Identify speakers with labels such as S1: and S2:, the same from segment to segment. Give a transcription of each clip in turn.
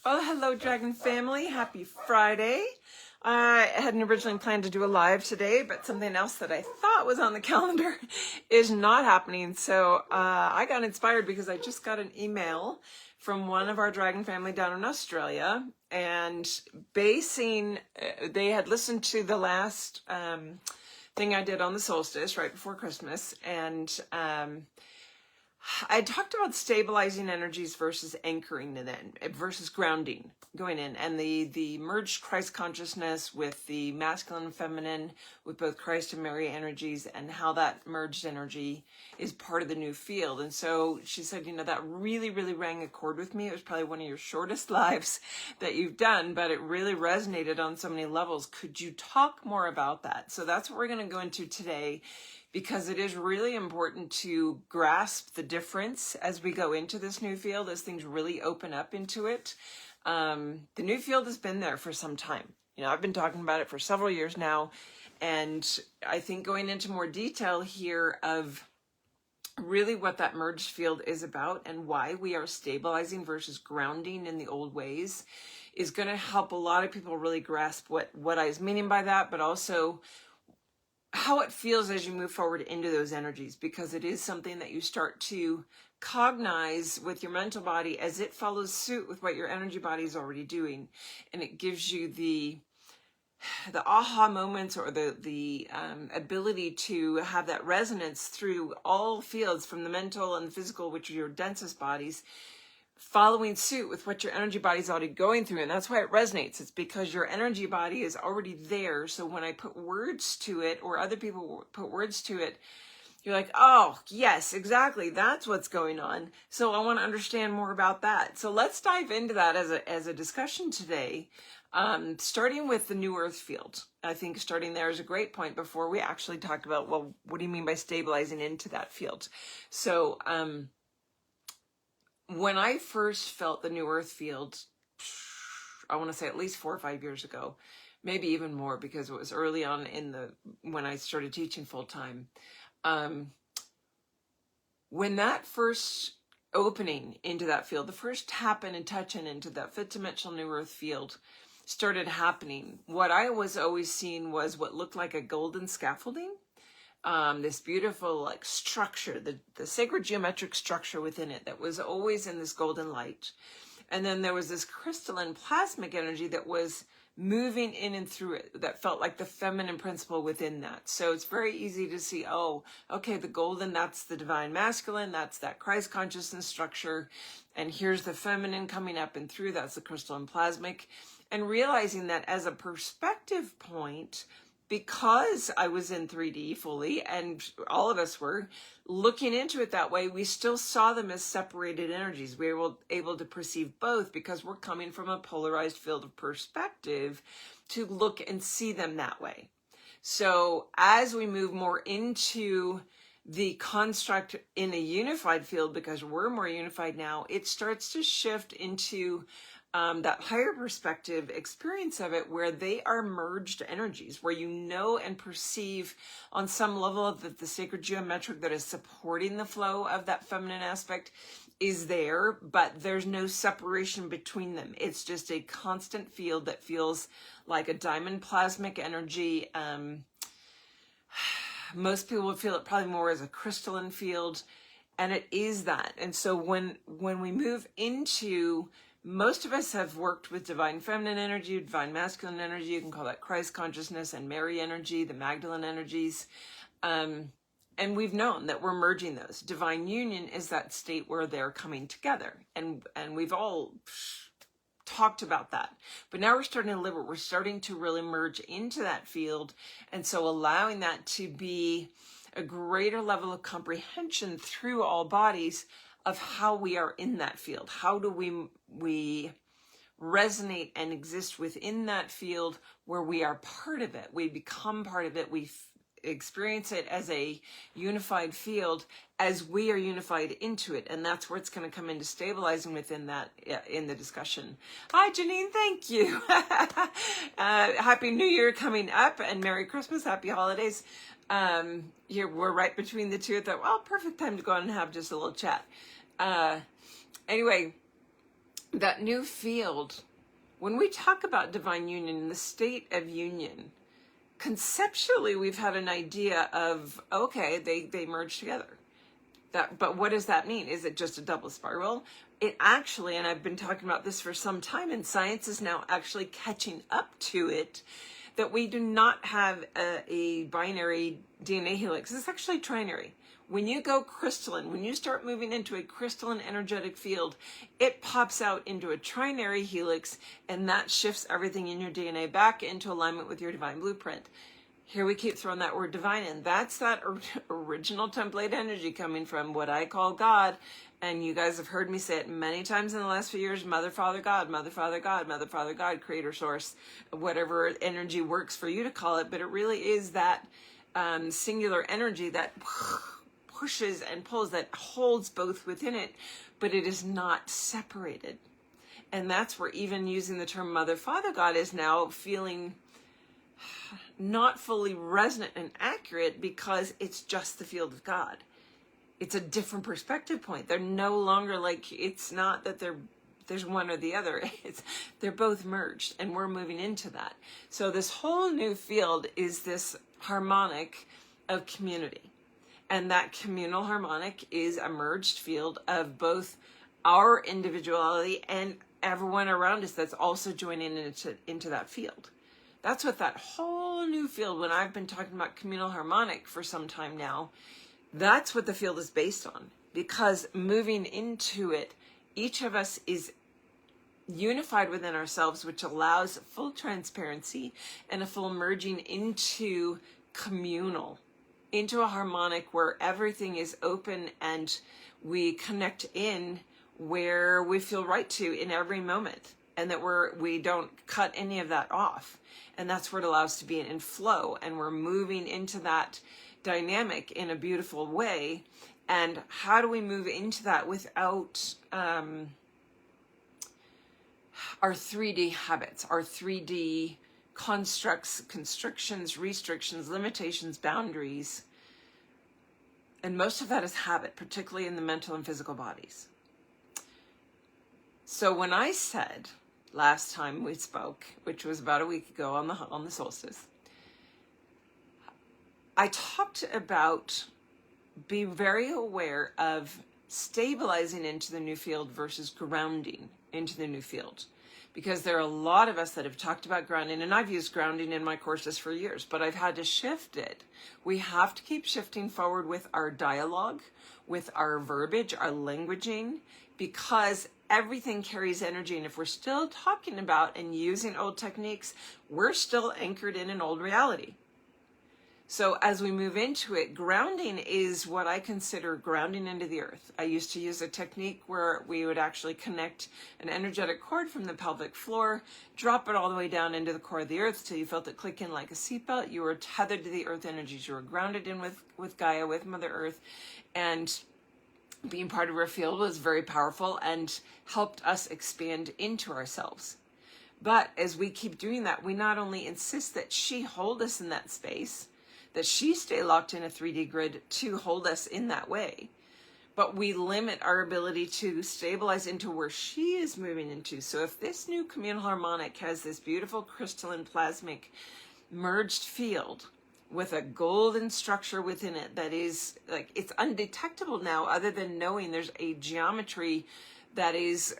S1: Oh, hello, Dragon family. Happy Friday. I hadn't originally planned to do a live today, but something else that I thought was on the calendar is not happening. So I got inspired because I just got an email from one of our Dragon family down in Australia, and they had listened to the last thing I did on the solstice right before Christmas, and I talked about stabilizing energies versus anchoring and then versus grounding going in, and the merged Christ consciousness with the masculine and feminine, with both Christ and Mary energies, and how that merged energy is part of the new field. And so she said, that really, really rang a chord with me. It was probably one of your shortest lives that you've done, but it really resonated on so many levels. Could you talk more about that? So that's what we're going to go into today, because it is really important to grasp the difference as we go into this new field, as things really open up into it. The new field has been there for some time. I've been talking about it for several years now, and I think going into more detail here of really what that merged field is about and why we are stabilizing versus grounding in the old ways is going to help a lot of people really grasp what I was meaning by that, but also how it feels as you move forward into those energies, because it is something that you start to cognize with your mental body as it follows suit with what your energy body is already doing. And it gives you the aha moments, or the ability to have that resonance through all fields, from the mental and the physical, which are your densest bodies, following suit with what your energy body is already going through. And that's why it resonates. It's because your energy body is already there. So when I put words to it, or other people put words to it, you're like, oh, yes, exactly. That's what's going on. So I want to understand more about that. So let's dive into that as a discussion today, starting with the new earth field. I think starting there is a great point before we actually talk about, well, what do you mean by stabilizing into that field? So, when I first felt the new earth field, I want to say at least 4 or 5 years ago, maybe even more, because it was early on when I started teaching full time. When that first opening into that field, the first tapping and touching into that fifth dimensional new earth field started happening, what I was always seeing was what looked like a golden scaffolding. This beautiful structure, the sacred geometric structure within it that was always in this golden light. And then there was this crystalline plasmic energy that was moving in and through it, that felt like the feminine principle within that. So it's very easy to see, oh, okay, the golden, that's the divine masculine, that's that Christ consciousness structure. And here's the feminine coming up and through, that's the crystalline plasmic. And realizing that as a perspective point, because I was in 3D fully, and all of us were looking into it that way, we still saw them as separated energies. We were able to perceive both because we're coming from a polarized field of perspective to look and see them that way. So as we move more into the construct in a unified field, because we're more unified now, it starts to shift into that higher perspective experience of it, where they are merged energies, where and perceive on some level of the sacred geometric that is supporting the flow of that feminine aspect is there, but there's no separation between them. It's just a constant field that feels like a diamond plasmic energy. Most people would feel it probably more as a crystalline field, and it is that. And so when we move into, most of us have worked with divine feminine energy, divine masculine energy. You can call that Christ consciousness, and Mary energy, the Magdalene energies. And we've known that we're merging those. Divine union is that state where they're coming together. And we've all talked about that. But now we're starting to live it. We're starting to really merge into that field. And so allowing that to be a greater level of comprehension through all bodies of how we are in that field. How do we resonate and exist within that field where we are part of it? We become part of it. We experience it as a unified field as we are unified into it. And that's where it's going to come into stabilizing within that in the discussion. Hi, Janine. Thank you. Happy New Year coming up, and Merry Christmas. Happy holidays. We're right between the two. I thought, well, perfect time to go on and have just a little chat. Anyway, that new field, when we talk about divine union, the state of union, conceptually we've had an idea of, okay, they merge together. But what does that mean? Is it just a double spiral? It actually, and I've been talking about this for some time, and science is now actually catching up to it, that we do not have a binary DNA helix. It's actually trinary. When you go crystalline, when you start moving into a crystalline energetic field, it pops out into a trinary helix, and that shifts everything in your DNA back into alignment with your divine blueprint. Here we keep throwing that word divine in. That's that original template energy coming from what I call God. And you guys have heard me say it many times in the last few years: Mother, Father, God, Mother, Father, God, Mother, Father, God, Creator, Source, whatever energy works for you to call it. But it really is that singular energy that pushes and pulls, that holds both within it, but it is not separated. And that's where even using the term Mother, Father, God is now feeling not fully resonant and accurate, because it's just the field of God. It's a different perspective point. They're no longer like, it's not that there's one or the other. They're both merged, and we're moving into that. So this whole new field is this harmonic of community. And that communal harmonic is a merged field of both our individuality and everyone around us that's also joining into that field. That's what that whole new field, when I've been talking about communal harmonic for some time now, that's what the field is based on. Because moving into it, each of us is unified within ourselves, which allows full transparency and a full merging into communal, into a harmonic where everything is open and we connect in where we feel right to in every moment. And that we don't cut any of that off. And that's where it allows us to be in flow. And we're moving into that dynamic in a beautiful way. And how do we move into that without our 3D habits, our 3D constructs, constrictions, restrictions, limitations, boundaries? And most of that is habit, particularly in the mental and physical bodies. So when I said last time we spoke, which was about a week ago on the solstice, I talked about be very aware of stabilizing into the new field versus grounding into the new field. Because there are a lot of us that have talked about grounding, and I've used grounding in my courses for years, but I've had to shift it. We have to keep shifting forward with our dialogue, with our verbiage, our languaging, because everything carries energy. And if we're still talking about and using old techniques, we're still anchored in an old reality. So as we move into it, grounding is what I consider grounding into the earth. I used to use a technique where we would actually connect an energetic cord from the pelvic floor, drop it all the way down into the core of the earth till you felt it click in like a seatbelt. You were tethered to the earth energies. You were grounded in with Gaia, with Mother Earth, and being part of her field was very powerful and helped us expand into ourselves. But as we keep doing that, we not only insist that she hold us in that space, that she stay locked in a 3D grid to hold us in that way, but we limit our ability to stabilize into where she is moving into. So if this new communal harmonic has this beautiful crystalline plasmic merged field with a golden structure within it that is like, it's undetectable now, other than knowing there's a geometry that is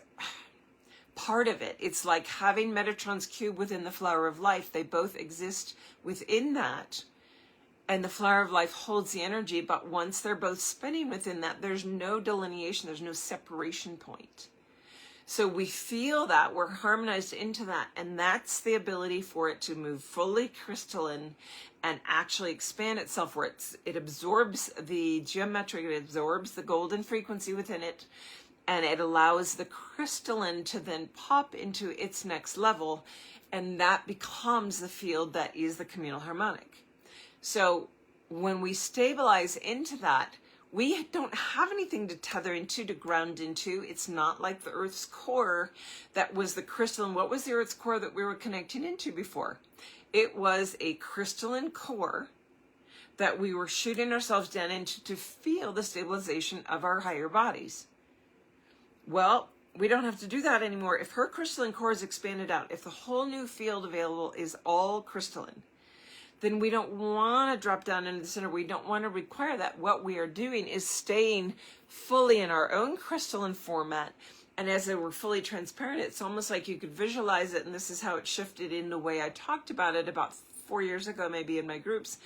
S1: part of it. It's like having Metatron's cube within the flower of life. They both exist within that. And the flower of life holds the energy, but once they're both spinning within that, there's no delineation, there's no separation point. So we feel that, we're harmonized into that, and that's the ability for it to move fully crystalline and actually expand itself, where it absorbs the geometric, it absorbs the golden frequency within it, and it allows the crystalline to then pop into its next level, and that becomes the field that is the communal harmonic. So when we stabilize into that, we don't have anything to tether into, to ground into. It's not like the Earth's core that was the crystalline. What was the Earth's core that we were connecting into before? It was a crystalline core that we were shooting ourselves down into to feel the stabilization of our higher bodies. Well, we don't have to do that anymore. If her crystalline core is expanded out, if the whole new field available is all crystalline, then we don't want to drop down into the center. We don't want to require that. What we are doing is staying fully in our own crystalline format. And as we're fully transparent, it's almost like you could visualize it. And this is how it shifted in the way I talked about it about 4 years ago, maybe in my groups,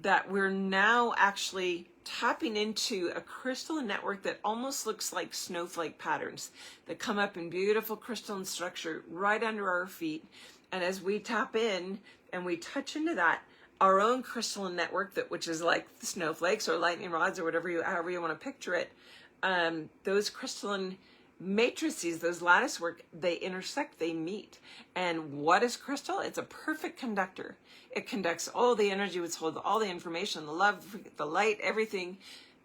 S1: that we're now actually tapping into a crystalline network that almost looks like snowflake patterns that come up in beautiful crystalline structure right under our feet. And as we tap in and we touch into that, our own crystalline network, which is like the snowflakes or lightning rods or however you want to picture it, those crystalline matrices, those lattice work, they intersect, they meet. And what is crystal? It's a perfect conductor. It conducts all the energy, which holds all the information, the love, the light, everything.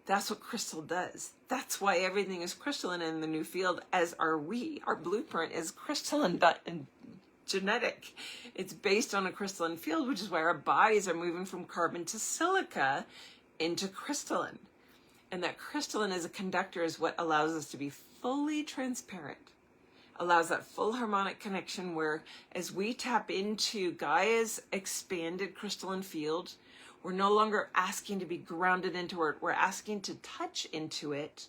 S1: That's what crystal does. That's why everything is crystalline in the new field, as are we. Our blueprint is crystalline and genetic. It's based on a crystalline field, which is why our bodies are moving from carbon to silica into crystalline. And that crystalline as a conductor is what allows us to be fully transparent, allows that full harmonic connection where as we tap into Gaia's expanded crystalline field, we're no longer asking to be grounded into it. We're asking to touch into it,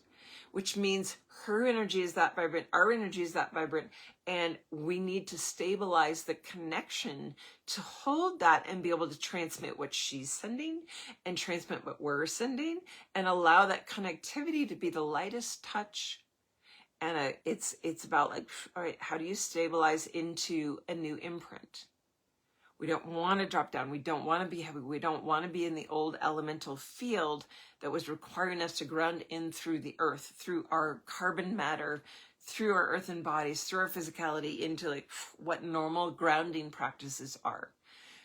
S1: which means her energy is that vibrant, our energy is that vibrant, and we need to stabilize the connection to hold that and be able to transmit what she's sending and transmit what we're sending and allow that connectivity to be the lightest touch. And it's about like, all right, how do you stabilize into a new imprint? We don't want to drop down. We don't want to be heavy. We don't want to be in the old elemental field that was requiring us to ground in through the earth, through our carbon matter, through our earthen bodies, through our physicality, into like what normal grounding practices are.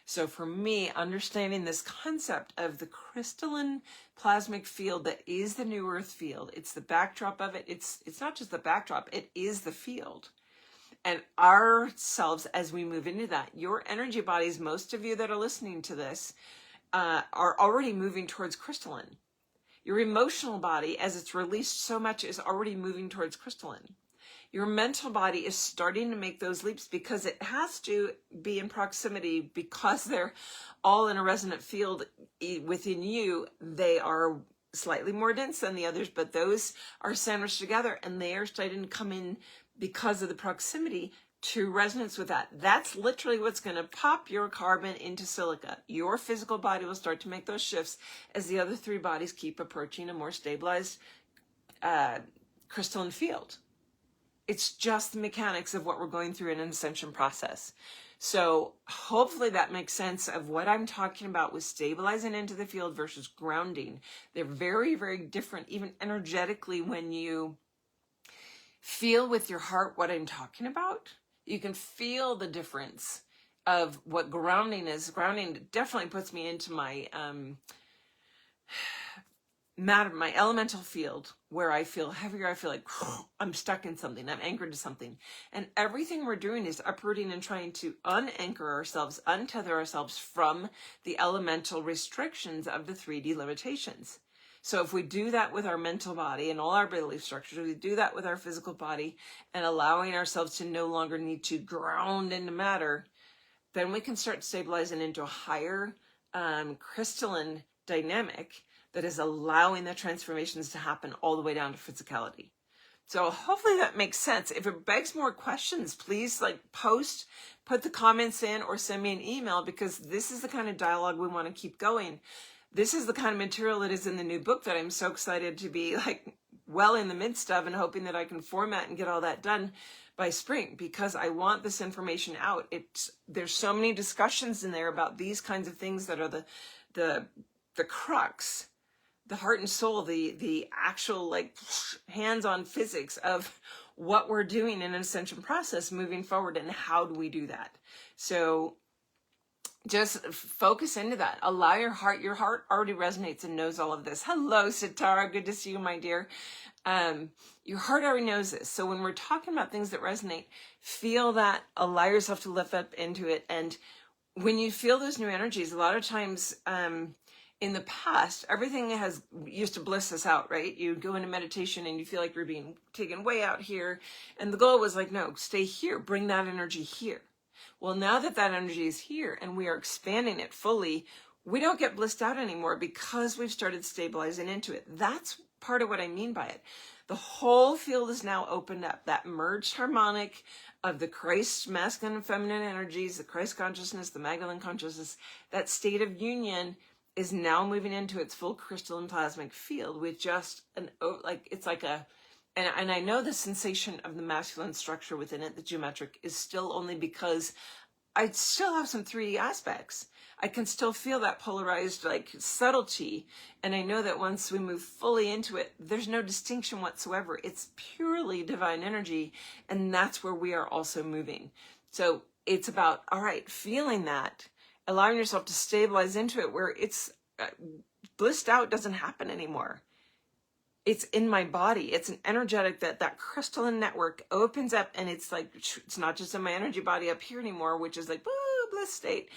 S1: So for me, understanding this concept of the crystalline plasmic field that is the new earth field, it's the backdrop of it. It's not just the backdrop, it is the field. And ourselves, as we move into that, your energy bodies, most of you that are listening to this, are already moving towards crystalline. Your emotional body, as it's released so much, is already moving towards crystalline. Your mental body is starting to make those leaps because it has to be in proximity, because they're all in a resonant field within you. They are slightly more dense than the others, but those are sandwiched together and they are starting to come in because of the proximity to resonance with that. That's literally what's going to pop your carbon into silica. Your physical body will start to make those shifts as the other three bodies keep approaching a more stabilized crystalline field. It's just the mechanics of what we're going through in an ascension process. So hopefully that makes sense of what I'm talking about with stabilizing into the field versus grounding. They're very, very different, even energetically. When you feel with your heart what I'm talking about, you can feel the difference of what grounding is. Grounding definitely puts me into my my elemental field, where I feel heavier. I feel like I'm stuck in something. I'm anchored to something. And everything we're doing is uprooting and trying to unanchor ourselves, untether ourselves from the elemental restrictions of the 3D limitations. So if we do that with our mental body and all our belief structures, we do that with our physical body and allowing ourselves to no longer need to ground into matter, then we can start stabilizing into a higher crystalline dynamic that is allowing the transformations to happen all the way down to physicality. So hopefully that makes sense. If it begs more questions, please post, put the comments in, or send me an email, because this is the kind of dialogue we want to keep going. This is the kind of material that is in the new book that I'm so excited to be well in the midst of, and hoping that I can format and get all that done by spring, because I want this information out. There's so many discussions in there about these kinds of things that are the crux, the heart and soul, the actual hands-on physics of what we're doing in an ascension process moving forward, and how do we do that. So just focus into that. Allow your heart already resonates and knows all of this. Hello, Sitara, good to see you, my dear. Your heart already knows this. So when we're talking about things that resonate, feel that, allow yourself to lift up into it. And when you feel those new energies, a lot of times, in the past, everything used to bliss us out, right? You go into meditation and you feel like you're being taken way out here. And the goal was like, no, stay here, bring that energy here. Well, now that that energy is here and we are expanding it fully, we don't get blissed out anymore because we've started stabilizing into it. That's part of what I mean by it. The whole field is now opened up. That merged harmonic of the Christ masculine and feminine energies, the Christ consciousness, the Magdalene consciousness, that state of union is now moving into its full crystalline plasmic field with just it's like a, and I know the sensation of the masculine structure within it, the geometric, is still only because I still have some 3D aspects. I can still feel that polarized like subtlety. And I know that once we move fully into it, there's no distinction whatsoever. It's purely divine energy. And that's where we are also moving. So it's about, all right, feeling that, allowing yourself to stabilize into it where it's blissed out doesn't happen anymore. It's in my body. It's an energetic that crystalline network opens up, and it's like, it's not just in my energy body up here anymore, which is like, woo, bliss state.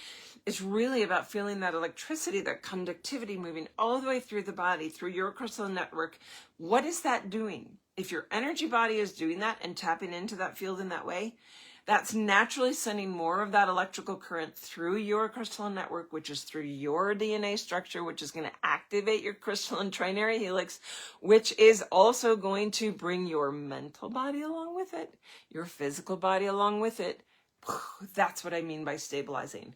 S1: It's really about feeling that electricity, that conductivity moving all the way through the body, through your crystalline network. What is that doing? If your energy body is doing that and tapping into that field in that way, that's naturally sending more of that electrical current through your crystalline network, which is through your DNA structure, which is going to activate your crystalline trinary helix, which is also going to bring your mental body along with it, your physical body along with it. That's what I mean by stabilizing.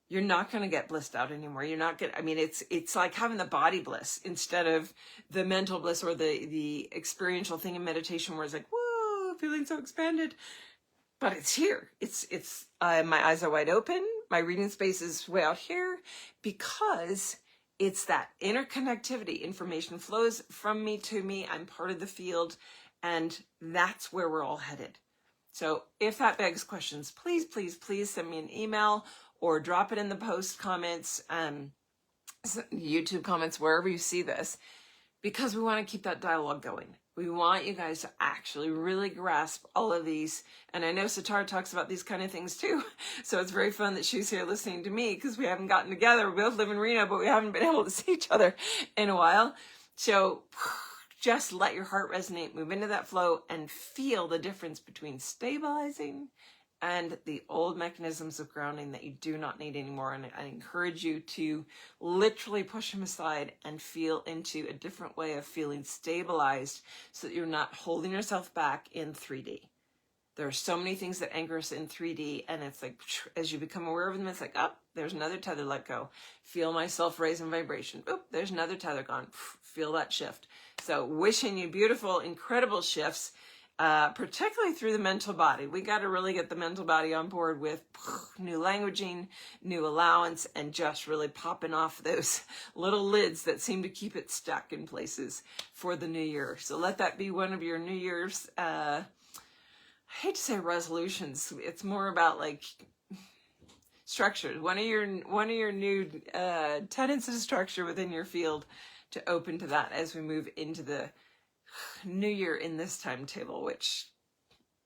S1: You're not going to get blissed out anymore. You're not going to, I mean, it's like having the body bliss instead of the mental bliss or the experiential thing in meditation where it's like, whoa, feeling so expanded. But it's here. It's my eyes are wide open. My reading space is way out here because it's that interconnectivity. Information flows from me to me. I'm part of the field, and that's where we're all headed. So if that begs questions, please, please, please send me an email or drop it in the post comments, YouTube comments, wherever you see this, because we want to keep that dialogue going. We want you guys to actually really grasp all of these. And I know Sitar talks about these kind of things too. So it's very fun that she's here listening to me because we haven't gotten together. We both live in Reno, but we haven't been able to see each other in a while. So just let your heart resonate, move into that flow, and feel the difference between stabilizing and the old mechanisms of grounding that you do not need anymore. And I encourage you to literally push them aside and feel into a different way of feeling stabilized so that you're not holding yourself back in 3D. There are so many things that anchor us in 3D, and it's like, as you become aware of them, it's like, oh, there's another tether, let go. Feel myself raise in vibration. Oop, there's another tether gone. Feel that shift. So wishing you beautiful, incredible shifts. Particularly through the mental body. We got to really get the mental body on board with new languaging, new allowance, and just really popping off those little lids that seem to keep it stuck in places for the new year. So let that be one of your New Year's, I hate to say resolutions. It's more about like structure. One of your new tenets of structure within your field to open to that as we move into the New Year in this timetable, which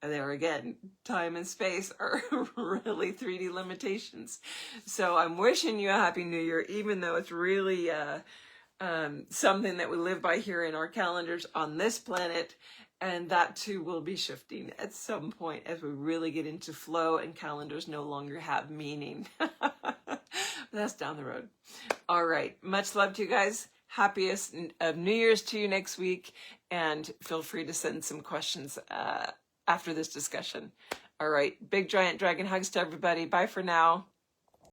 S1: there again, time and space are really 3D limitations. So I'm wishing you a happy New Year, even though it's really something that we live by here in our calendars on this planet. And that too will be shifting at some point as we really get into flow and calendars no longer have meaning. That's down the road. All right. Much love to you guys. Happiest of New Year's to you next week. And feel free to send some questions after this discussion. All right. Big giant dragon hugs to everybody. Bye for now.